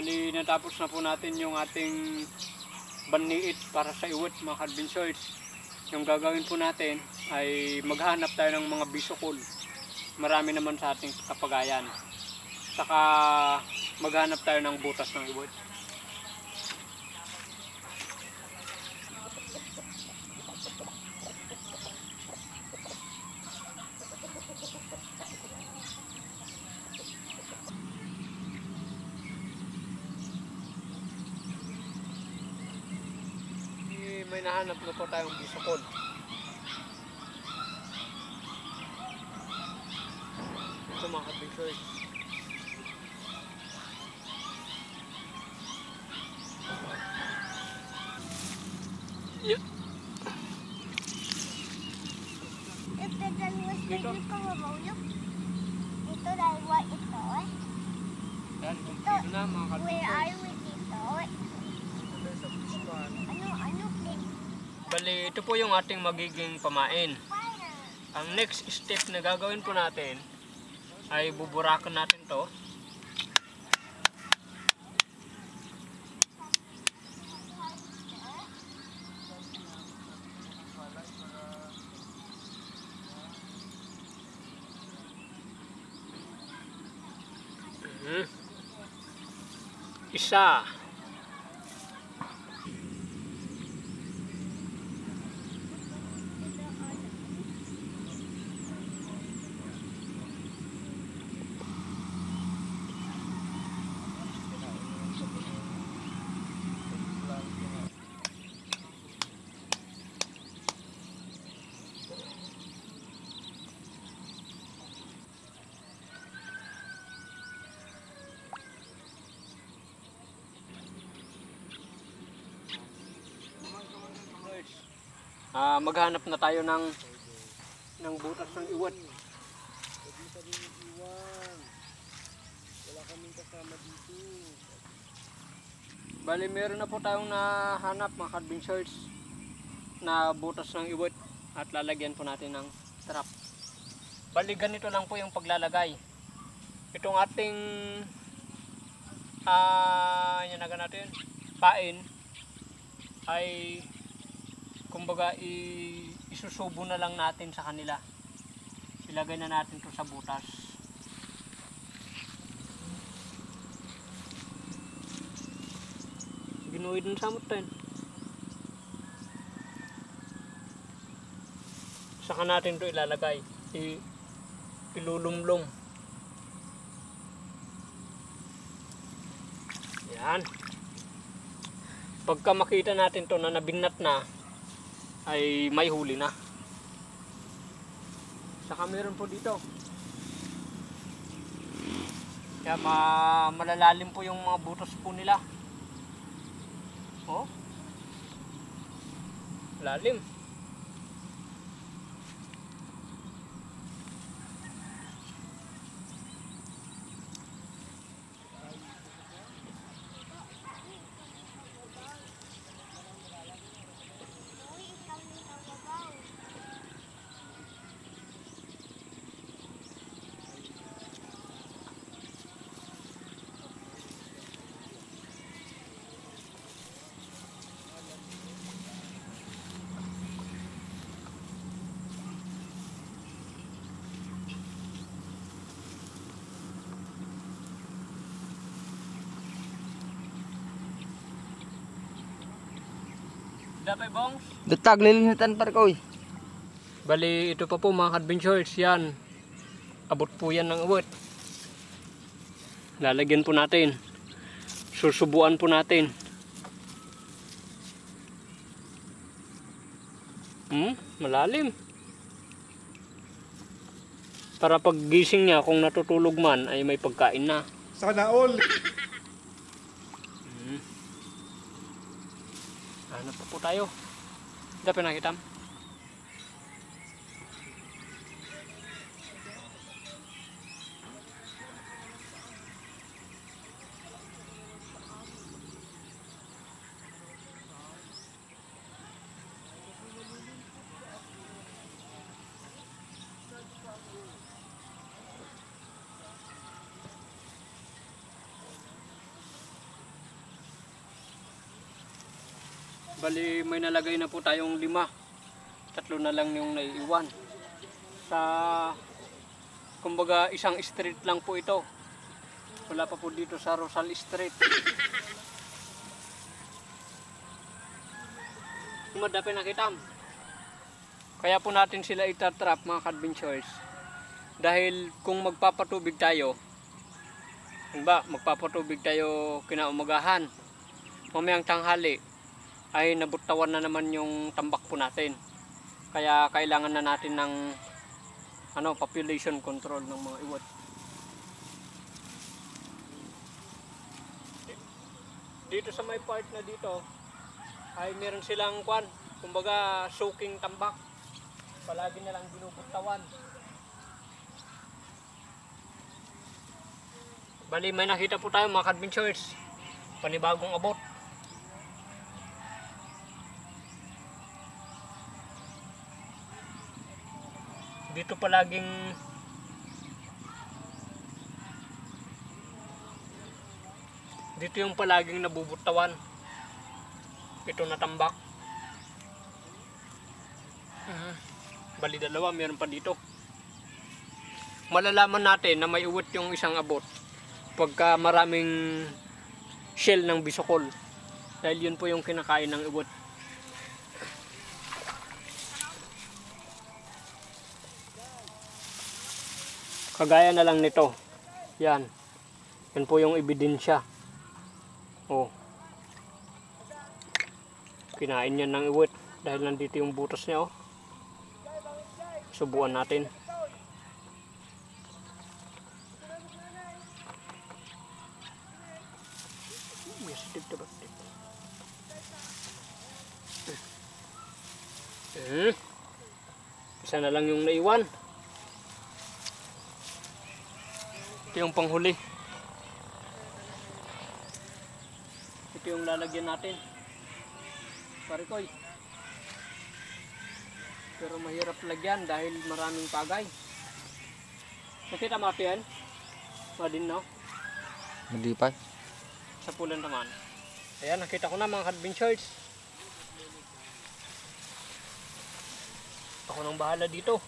Bali, natapos na po natin yung ating banliit para sa iwit, mga kadbensoids. Yung gagawin po natin ay maghanap tayo ng mga bisukol. Marami naman sa ating kapagayan. Saka maghanap tayo ng butas ng iwit. May nahanap na po tayong bisukol. Ito mga kadbensoids. Yeah. Ito dalawa dito ko mamulok. Ito dalawa ito eh. Yan, kumpleto na mga Where kadbensoids. are we dito eh? Ano please? Bali, ito po yung ating magiging pamain. Ang next step na gagawin po natin ay buburakan natin to. Isa. Maghanap na tayo ng butas ng iwat. Wala kaming kasama dito. Bali, meron na po tayong nahanap mga kadbensoids na butas ng iwat at lalagyan po natin ng trap. Bali, ganito lang po yung paglalagay. Itong ating yanaga natin pain ay kumbaga isusubo na lang natin sa kanila. Ilagay na natin to sa butas. Ginuhid ng samot tayo. Saka natin to ilalagay. Ilulumlum. Yan. Pagka makita natin to na nabignat na, ay may huli na. Saka meron po dito. Kaya malalalim po yung mga butas po nila. Oh. Lalim. Dapay bong? Datag lilinitan par ko. Bali, ito pa po mga kadbensoids, yan. Abot po yan ng awit. Lalagyan po natin. Susubuan po natin. Malalim. Para pag gising niya, kung natutulog man, ay may pagkain na. Sana all. Hanap pa po tayo. Dapat nakita. Bali may nalagay na po tayong 5. 3 na lang yung naiiwan. Sa kumbaga isang street lang po ito. Wala pa po dito sa Rosal Street. Madapin nakitam. Kaya po natin sila itatrap mga ka-adventures. Dahil kung magpapatubig tayo, magpapatubig tayo kinaumagahan, mamayang tanghali ay nabutawan na naman yung tambak po natin. Kaya kailangan na natin ng population control ng mga iwat. Dito sa may part na dito ay meron silang kumbaga soaking tambak. Palagi na lang binubutawan. Bali may nakita po tayo mga ka-adventures. Panibagong abot. Dito yung palaging nabubutawan. Ito na tambak. Bali dalawa, meron pa dito. Malalaman natin na may uwit yung isang abot pagka maraming shell ng bisokol. Dahil yun po yung kinakain ng uwit. Kagaya na lang nito. Yan. Yan po yung ebidensya. Oh. Kinain niya ng iwit dahil nandito yung butas niya. Oh. Subuan natin. Isa na lang yung naiwan. Ito yung panghuli. Ito yung lalagyan natin. Parikoy. Pero mahirap lagyan dahil maraming pagay. Nakita mo ito yan? Madin no? Hindi pa. Sa pulan naman. Ayan, nakita ko na mga ka-adventures. Ako nang bahala dito.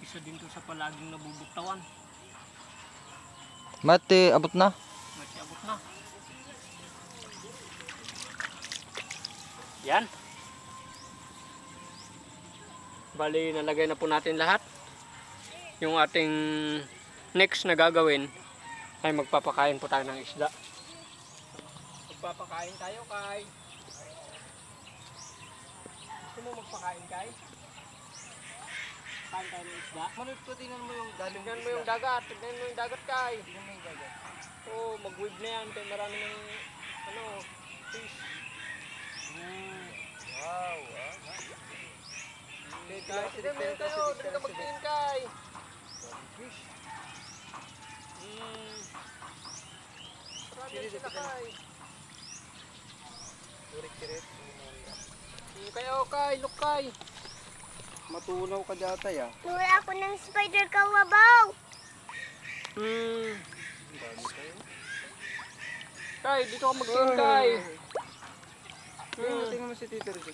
Isa din to sa palaging nabubuktawan. Mati, abot na. Abot na. Yan. Bali, nalagay na po natin lahat. Yung ating next na gagawin ay magpapakain po tayo ng isda. Magpapakain tayo, Kay. Gusto mo magpakain, Kay? Kain tayo ng isda. Manod ko, tingnan mo yung galing. Tignan mo yung dagat. Tignan mo yung dagat, Kay. Tingnan mo yung galing. Oo, mag-weave na yan. Kaya marami ng fish. Wow. Tignan mo yun kayo. Doon ka magtingin, Kay. Fish. Marami sila, Kay. Urik-kirit. Kayo, Kay. Look, Kay. Matunaw ka data ya. Wala ako ng spider kawabaw. Kay, dito ka magtingin, Kay. Tingnan mo si Tito Rizzo.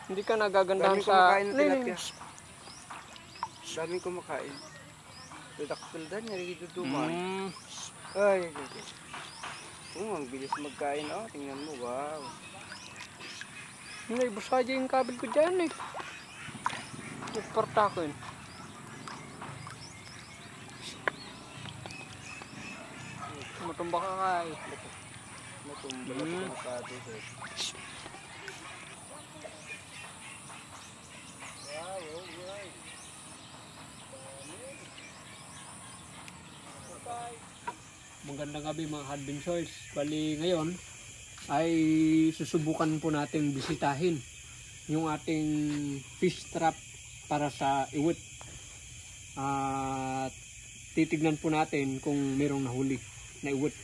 Hindi ka nagagandahan Daming sa kumakain ng tilapia. Daming kumakain. Dadaktal dan, nyari duduman. Ay. Ang bilis magkain. Oh, tingnan mo. Wow. Nay, busadya yung kabel ko dyan eh. Nagpartakin. Matumba ka, Kay. Matumba na kumakain. Magandang gabi mga adventures. Bali ngayon ay susubukan po nating bisitahin yung ating fish trap para sa iwit. At titignan po natin kung merong nahuli na iwit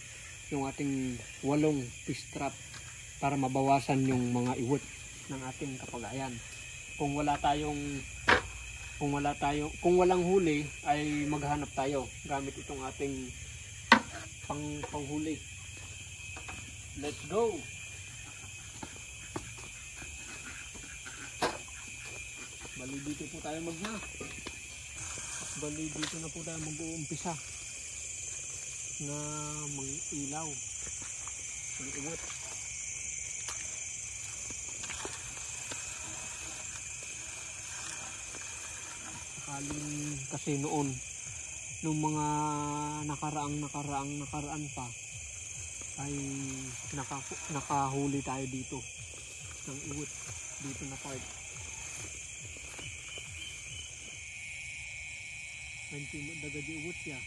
yung ating 8 fish trap para mabawasan yung mga iwit ng ating kapagayan. Kung wala tayong Kung walang huli ay maghanap tayo gamit itong ating panghuli. Let's go. Bali dito po tayo Bali dito na po tayo mag-uumpisa na mag-ilaw ng uwat. Sakaling kasi noon nung mga nakaraan pa ay nakahuli tayo dito ng uwat dito na part. Nanti daga di uwat ya.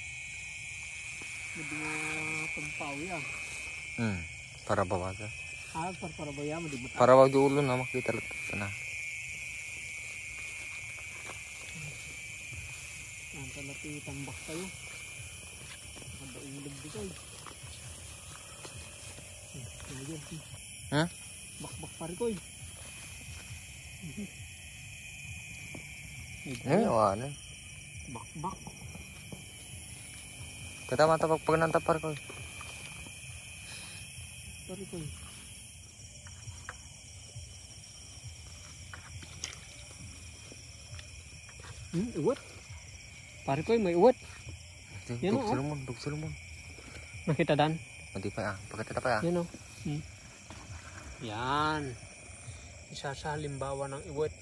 Medyo pampaw ya. Para bawaga. Para ba ya medyo Para wag di ulo na makita na. Ang talati tambak tayo. Kada ilog dito. Ha? Bakbak pare ko. Ano? Bakbak. Kita mata pag nantapar ko. Pare ko. Uwat. Pare ko may uwat. Yan o. Dug silumon. Nakita dan? Hindi pa pagkatata pa Yan o. Yan. Isa sa halimbawa ng uwat.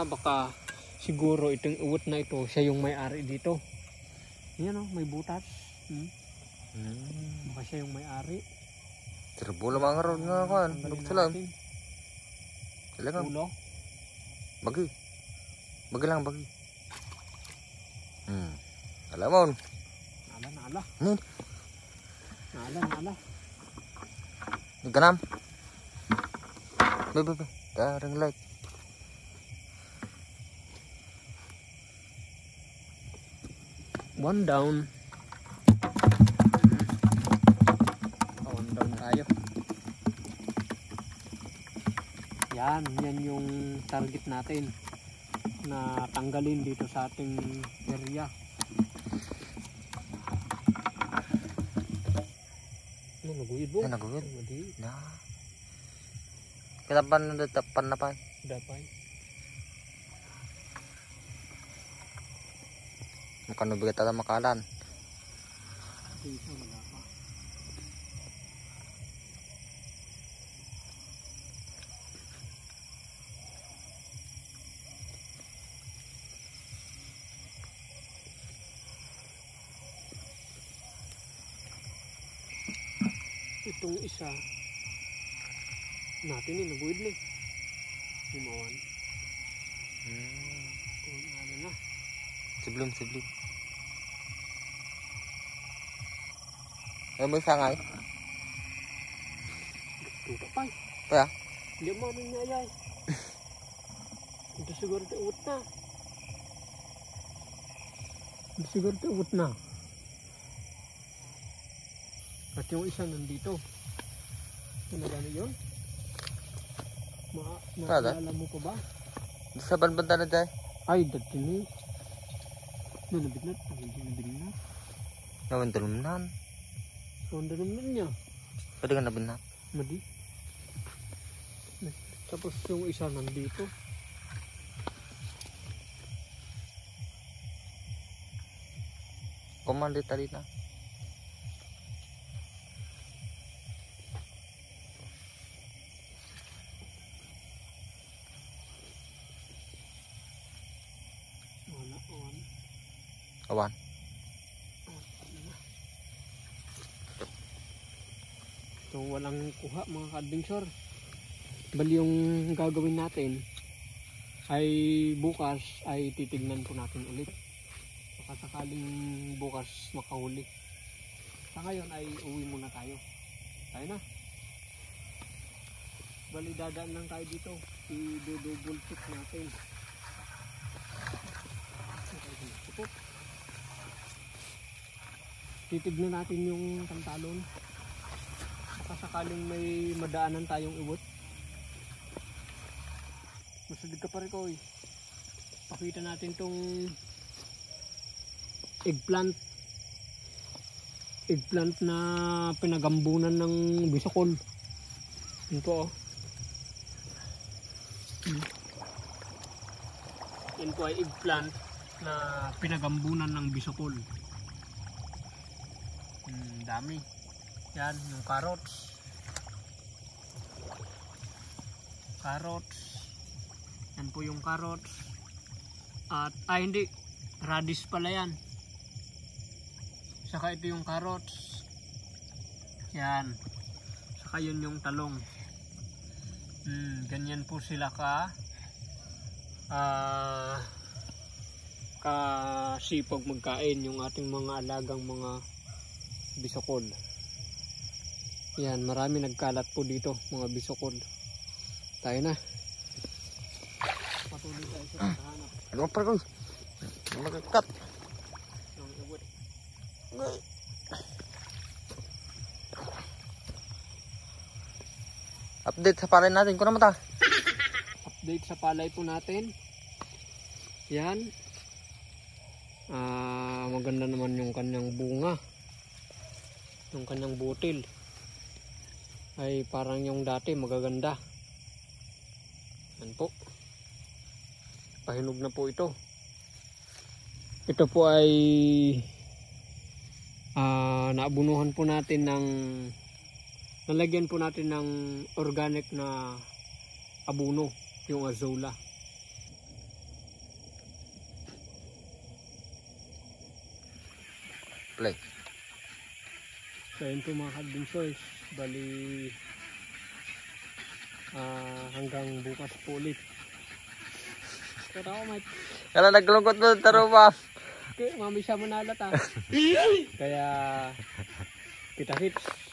Baka siguro itong uwat na ito, siya yung may-ari dito. Yan o, may butas. Baka siya yung may-ari. Terbola mga ron nga kan. Dug salam. Talagang Ulo. Bagi lang. Alamon. Nala. Nih. Nala. Ganam. Be. Tarang light. One down. One down tayo. Yan yung target natin na tanggalin dito sa ating area. Naguyid mo? Naguyid. Madi. Kita pan na pa. Dapay. Makano bigat ta makalan. Dito wala pa. Itong isa natin naguyid na. Himawan. Kung ano na. Sebelum. May sangay. Tuta pa. Pa. Hindi mo ano niya ay. Ito siguro uwat na. At yung isa nandito. Ano gano'n yun? Maalala mo pa ba? Sa banbanda na dyan. Ay, dati ni. Nabinat. Nawin dalumnan. Sonda naman niya. Pwede ka nabinat. Madi. Tapos yung isa nandito. Komandi tadi na. Awan. So walang kuha mga ka-adventure. Bali yung gagawin natin ay bukas ay titignan po natin ulit. Baka sakaling bukas makahuli. Sa ngayon ay uwi muna tayo. Tayo na. Bali dadaan lang tayo dito. I-double check natin. Titignan natin yung pantalon. Baka sakaling may madaanan tayong iwot. Masadig ka pa rin ko eh. Pakita natin tong eggplant. Eggplant na pinagambunan ng bisokol. Yan po oh. Yan po ay eggplant na pinagambunan ng bisokol. Dami. Yan, yung carrots. Carrots. Yan po yung carrots. At, hindi. Radish pala yan. Saka ito yung carrots. Yan. Saka yun yung talong. Ganyan po sila kasipag magkain yung ating mga alagang mga bisokol. Yan, marami nagkalat po dito mga bisokol. Tayo na. Patuloy tayo sa paghahanap Ano pa ko? Magkakat. ng iwit. Update sa palay natin. Kuno mo ta? Update sa palay po natin. Yan. Maganda naman yung kanyang bunga. Yung kanyang butil. Ay parang yung dati magaganda. Yan po. Pahinog na po ito. Ito po ay naabunuhan po natin ng nalagyan po natin ng organic na abuno, yung azola. Play. So yun po mga ka-adventures, bali hanggang bukas po ulit. Pero ako Mike, Kala naglungkot mo taro ba? okay, mami siya manalat Kaya kita hits.